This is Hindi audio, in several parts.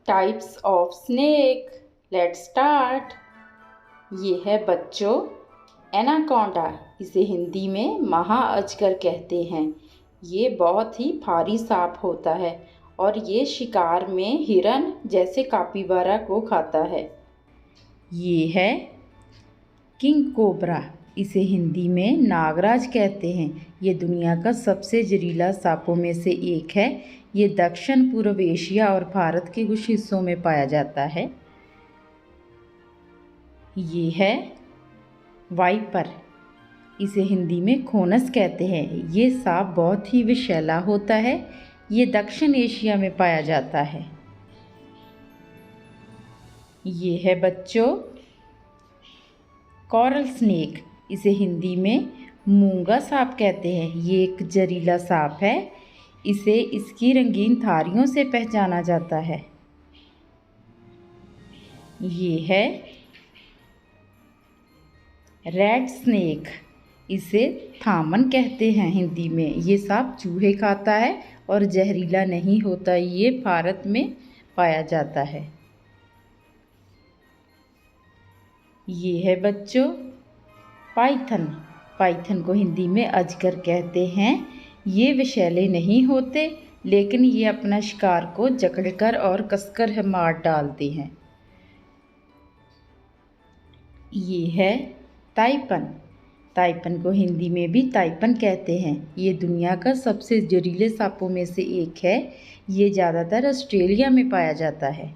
Types of snake. Let's start. ये है बच्चों एनाकोंडा। इसे हिंदी में महाअजगर कहते हैं। ये बहुत ही भारी सांप होता है और ये शिकार में हिरन जैसे कापीबारा को खाता है। ये है किंग कोबरा। इसे हिंदी में नागराज कहते हैं। ये दुनिया का सबसे जहरीला सांपों में से एक है। ये दक्षिण पूर्व एशिया और भारत के कुछ हिस्सों में पाया जाता है। ये है वाइपर। इसे हिंदी में खोनस कहते हैं। ये सांप बहुत ही विषैला होता है। ये दक्षिण एशिया में पाया जाता है। ये है बच्चों कोरल स्नेक। इसे हिंदी में मूंगा सांप कहते हैं। ये एक जहरीला सांप है। इसे इसकी रंगीन धारियों से पहचाना जाता है। ये है रेड स्नेक। इसे थामन कहते हैं हिंदी में। ये सांप चूहे खाता है और जहरीला नहीं होता। ये भारत में पाया जाता है। ये है बच्चों पाइथन। पाइथन को हिंदी में अजगर कहते हैं। ये विषैले नहीं होते, लेकिन ये अपना शिकार को जकड़कर और कसकर मार डालते हैं। ये है ताइपन। ताइपन को हिंदी में भी ताइपन कहते हैं। ये दुनिया का सबसे जहरीले सांपों में से एक है। ये ज़्यादातर ऑस्ट्रेलिया में पाया जाता है।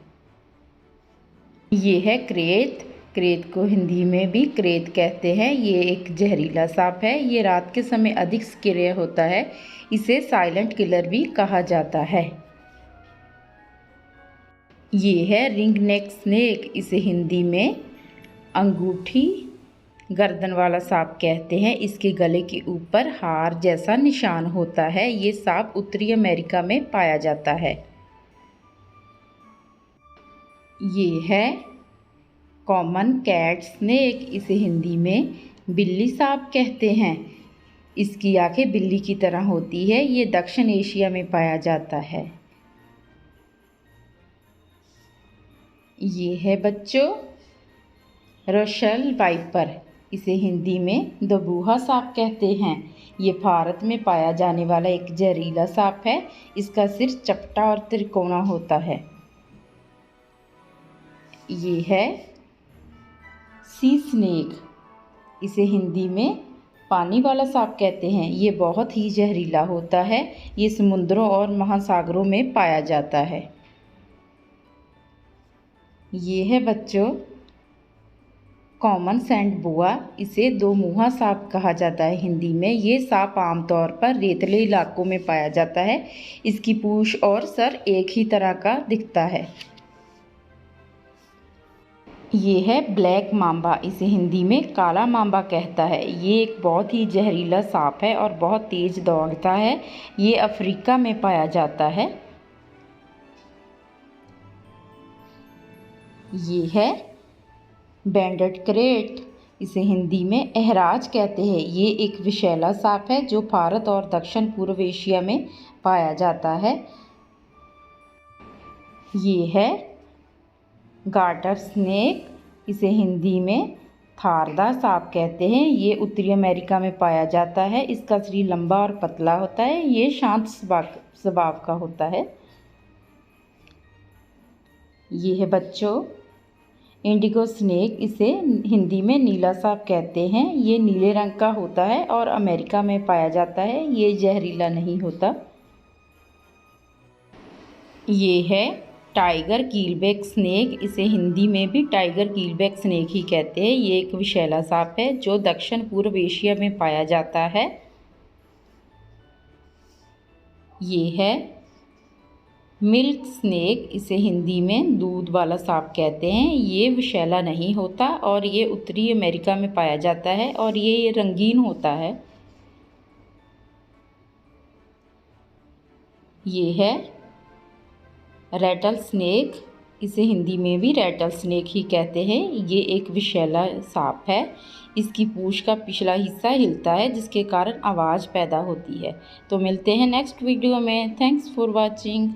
ये है क्रेत। क्रेत को हिंदी में भी क्रेत कहते हैं। ये एक जहरीला सांप है। ये रात के समय अधिक सक्रिय होता है। इसे साइलेंट किलर भी कहा जाता है। ये है रिंग नेक स्नेक। इसे हिंदी में अंगूठी गर्दन वाला सांप कहते हैं। इसके गले के ऊपर हार जैसा निशान होता है। ये सांप उत्तरी अमेरिका में पाया जाता है। ये है कॉमन कैट स्नेक। इसे हिंदी में बिल्ली सांप कहते हैं। इसकी आंखें बिल्ली की तरह होती है। ये दक्षिण एशिया में पाया जाता है। ये है बच्चों रशल वाइपर। इसे हिंदी में दबूहा सांप कहते हैं। ये भारत में पाया जाने वाला एक जहरीला सांप है। इसका सिर चपटा और त्रिकोणा होता है। ये है सी स्नेक। इसे हिंदी में पानी वाला सांप कहते हैं। ये बहुत ही जहरीला होता है। ये समुद्रों और महासागरों में पाया जाता है। ये है बच्चों कॉमन सैंड बुआ। इसे दो मुँहा सांप कहा जाता है हिंदी में। ये सांप आमतौर पर रेतले इलाकों में पाया जाता है। इसकी पूंछ और सर एक ही तरह का दिखता है। ये है ब्लैक मांबा। इसे हिंदी में काला मांबा कहता है। ये एक बहुत ही जहरीला सांप है और बहुत तेज दौड़ता है। ये अफ्रीका में पाया जाता है। ये है बैंडेड क्रेट। इसे हिंदी में एहराज कहते हैं। ये एक विषैला सांप है जो भारत और दक्षिण पूर्व एशिया में पाया जाता है। ये है गार्टर स्नेक। इसे हिंदी में थारदा सांप कहते हैं। ये उत्तरी अमेरिका में पाया जाता है। इसका शरीर लंबा और पतला होता है। ये शांत स्वभाव का होता है। ये है बच्चों इंडिगो स्नेक। इसे हिंदी में नीला सांप कहते हैं। ये नीले रंग का होता है और अमेरिका में पाया जाता है। ये जहरीला नहीं होता। ये है टाइगर कीलबैक स्नेक। इसे हिंदी में भी टाइगर कीलबैक स्नेक ही कहते हैं। ये एक विषैला सांप है जो दक्षिण पूर्व एशिया में पाया जाता है। ये है मिल्क स्नेक। इसे हिंदी में दूध वाला सांप कहते हैं। ये विषैला नहीं होता और ये उत्तरी अमेरिका में पाया जाता है और ये रंगीन होता है। ये है रैटल स्नेक। इसे हिंदी में भी रैटल स्नेक ही कहते हैं। ये एक विषैला सांप है। इसकी पूंछ का पिछला हिस्सा हिलता है जिसके कारण आवाज़ पैदा होती है। तो मिलते हैं नेक्स्ट वीडियो में। Thanks for watching.